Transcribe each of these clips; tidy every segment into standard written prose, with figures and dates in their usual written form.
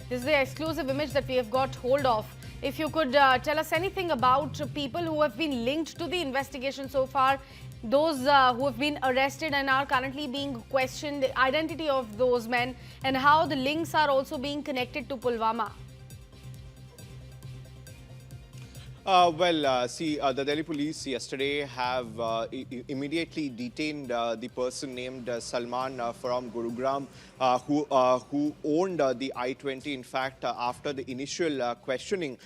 This is the exclusive image that we have got hold of. If you could tell us anything about people who have been linked to the investigation so far, those who have been arrested and are currently being questioned, the identity of those men, and how the links are also being connected to Pulwama. The Delhi police yesterday have immediately detained the person named Salman from Gurugram, who owned the I-20. In fact, after the initial questioning,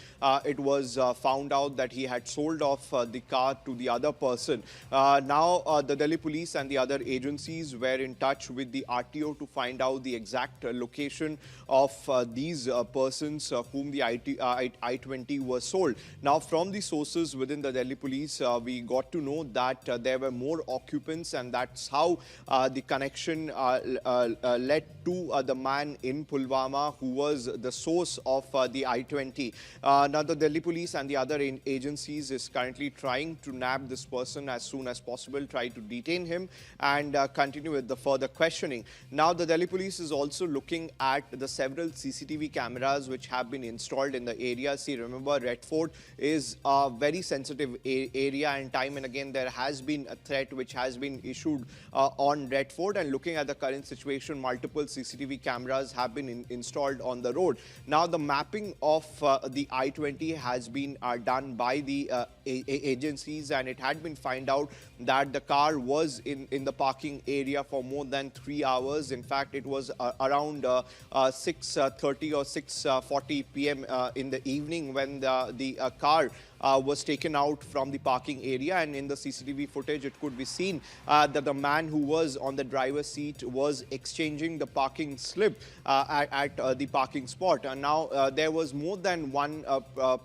it was found out that he had sold off the car to the other person. Now, the Delhi police and the other agencies were in touch with the RTO to find out the exact location of these persons whom the I-20 was sold. Now, from the sources within the Delhi police, we got to know that there were more occupants, and that's how the connection led to the man in Pulwama who was the source of the I-20. Now, the Delhi police and the other agencies is currently trying to nab this person as soon as possible, try to detain him and continue with the further questioning. Now, the Delhi police is also looking at the several CCTV cameras which have been installed in the area. See, remember, Red Fort is a very sensitive area, and time and again there has been a threat which has been issued on Red Fort, and looking at the current situation, multiple CCTV cameras have been installed on the road. Now, the mapping of the I-20 has been done by the agencies, and it had been found out that the car was in the parking area for more than 3 hours. In fact, it was around 6:30 or 6:40 p.m. In the evening when the car was taken out from the parking area, and in the CCTV footage it could be seen that the man who was on the driver's seat was exchanging the parking slip at the parking spot. And now there was more than one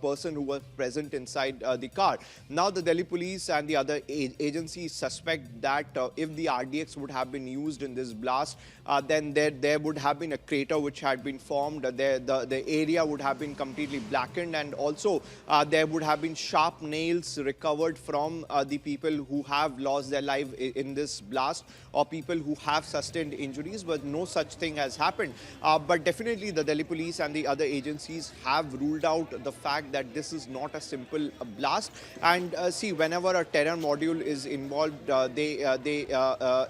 person who was present inside the car. Now, the Delhi police and the other agencies suspect that if the RDX would have been used in this blast, then there would have been a crater which had been formed. The area would have been completely blackened, and also there would have been sharp nails recovered from the people who have lost their life in this blast, or people who have sustained injuries, but no such thing has happened. But definitely the Delhi police and the other agencies have ruled out the fact that this is not a simple blast. And see, whenever a terror module is involved, they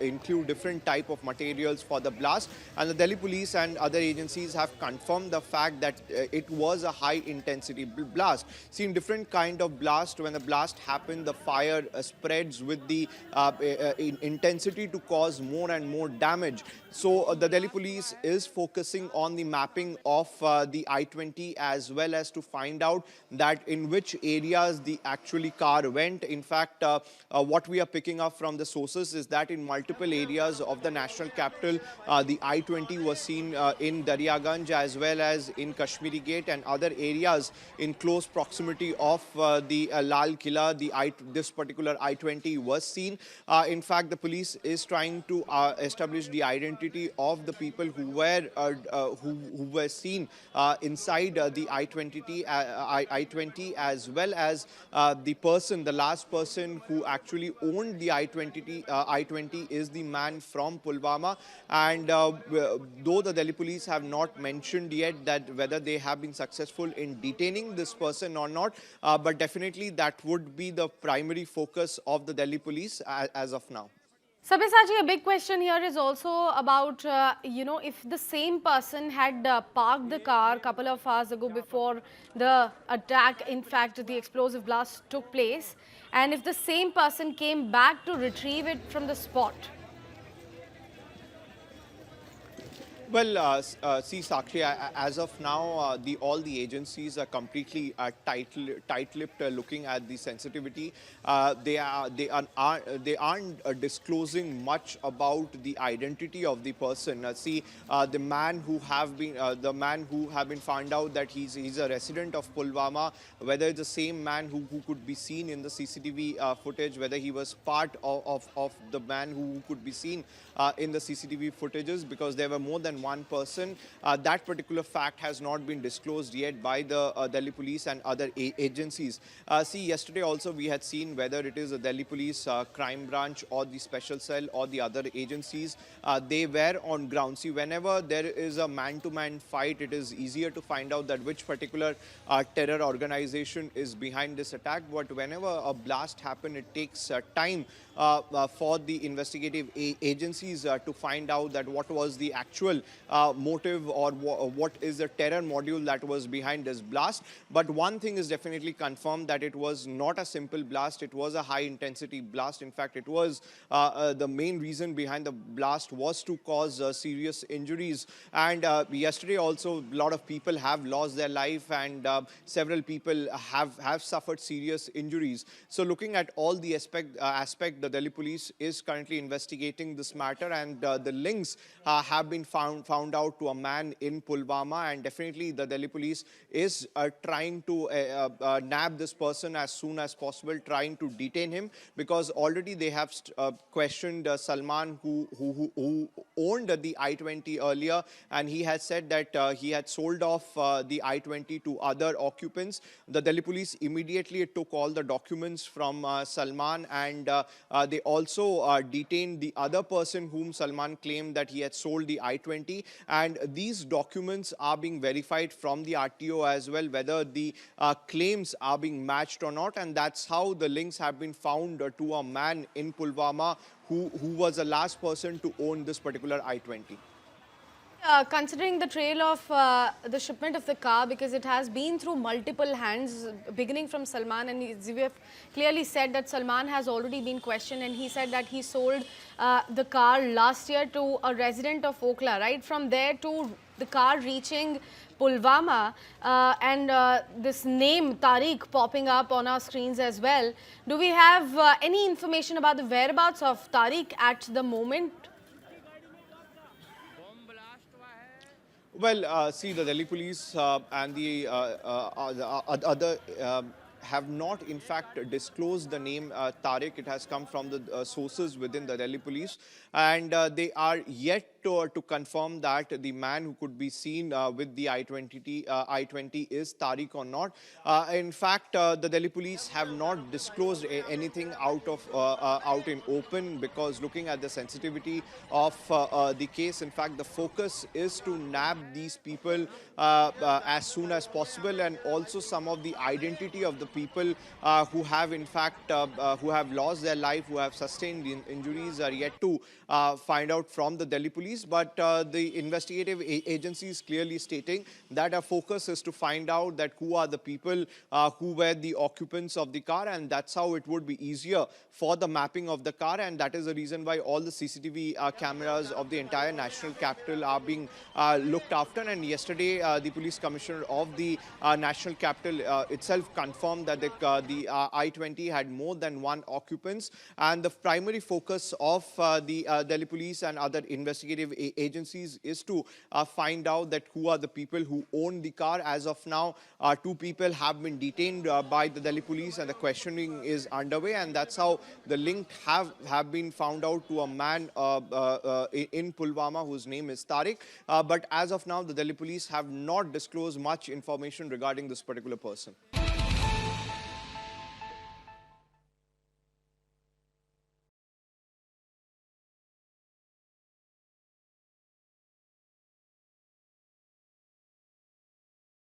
include different type of materials for the blast, and the Delhi police and other agencies have confirmed the fact that it was a high intensity blast. See, in different kind of blast, when the blast happened, the fire spreads with the intensity to cause more and more damage. So the Delhi police is focusing on the mapping of the I-20, as well as to find out that in which areas the actually car went. In fact, what we are picking up from the sources is that in multiple areas of the national capital, the I-20 was seen in Daryaganj as well as in Kashmiri Gate and other areas in close proximity of the Lal Killa. This particular I-20 was seen. In fact, the police is trying to establish the identity of the people who were seen inside the I-20, as well as the last person who actually owned the I-20 is the man from Pulwama. And though the Delhi police have not mentioned yet that whether they have been successful in detaining this person or not, but definitely that would be the primary focus of the Delhi police as of now. Sabyasachi, a big question here is also about, if the same person had parked the car a couple of hours ago before the attack, in fact, the explosive blast took place, and if the same person came back to retrieve it from the spot. Well, see, Sakshi, as of now, all the agencies are completely tight-lipped, looking at the sensitivity. They aren't disclosing much about the identity of the person. The man who have been found out that he's a resident of Pulwama, whether it's the same man who could be seen in the CCTV footage, whether he was part of the man who could be seen in the CCTV footages, because there were more than than one person. That particular fact has not been disclosed yet by the Delhi police and other agencies. See, yesterday also we had seen whether it is the Delhi police crime branch or the special cell or the other agencies, they were on ground. See, whenever there is a man-to-man fight, it is easier to find out that which particular terror organization is behind this attack. But whenever a blast happens, it takes time for the investigative agencies to find out that what was the actual motive or what is the terror module that was behind this blast. But one thing is definitely confirmed, that it was not a simple blast. It was a high intensity blast. In fact, it was the main reason behind the blast was to cause serious injuries. And yesterday also a lot of people have lost their life, and several people have suffered serious injuries. So looking at all the aspect, the Delhi police is currently investigating this matter, and the links have been found out to a man in Pulwama, and definitely the Delhi police is trying to nab this person as soon as possible, trying to detain him, because already they have questioned Salman, who owned the I-20 earlier, and he had said that he had sold off the I-20 to other occupants. The Delhi police immediately took all the documents from Salman, and they also detained the other person whom Salman claimed that he had sold the I-20, and these documents are being verified from the RTO as well, whether the claims are being matched or not, and that's how the links have been found to a man in Pulwama who was the last person to own this particular I-20. Considering the trail of the shipment of the car, because it has been through multiple hands, beginning from Salman, and we have clearly said that Salman has already been questioned, and he said that he sold the car last year to a resident of Okhla. Right from there to the car reaching Pulwama, and this name Tariq popping up on our screens as well. Do we have any information about the whereabouts of Tariq at the moment? Well, see, the Delhi police and the other have not, in fact, disclosed the name Tariq. It has come from the sources within the Delhi police, and they are yet to confirm that the man who could be seen with the I-20 is Tariq or not. In fact, the Delhi police have not disclosed anything out in open, because looking at the sensitivity of the case, in fact, the focus is to nab these people as soon as possible, and also some of the identity of the people who have, in fact, who have lost their life, who have sustained injuries, are yet to find out from the Delhi police. But the investigative agency is clearly stating that our focus is to find out that who are the people who were the occupants of the car, and that's how it would be easier for the mapping of the car. And that is the reason why all the CCTV cameras of the entire national capital are being looked after. And yesterday, the police commissioner of the national capital itself confirmed that the I-20 had more than one occupants, and the primary focus of the Delhi police and other investigative agencies is to find out that who are the people who own the car. As of now, two people have been detained by the Delhi police, and the questioning is underway, and that's how the link have been found out to a man in Pulwama whose name is Tariq. But as of now, the Delhi police have not disclosed much information regarding this particular person.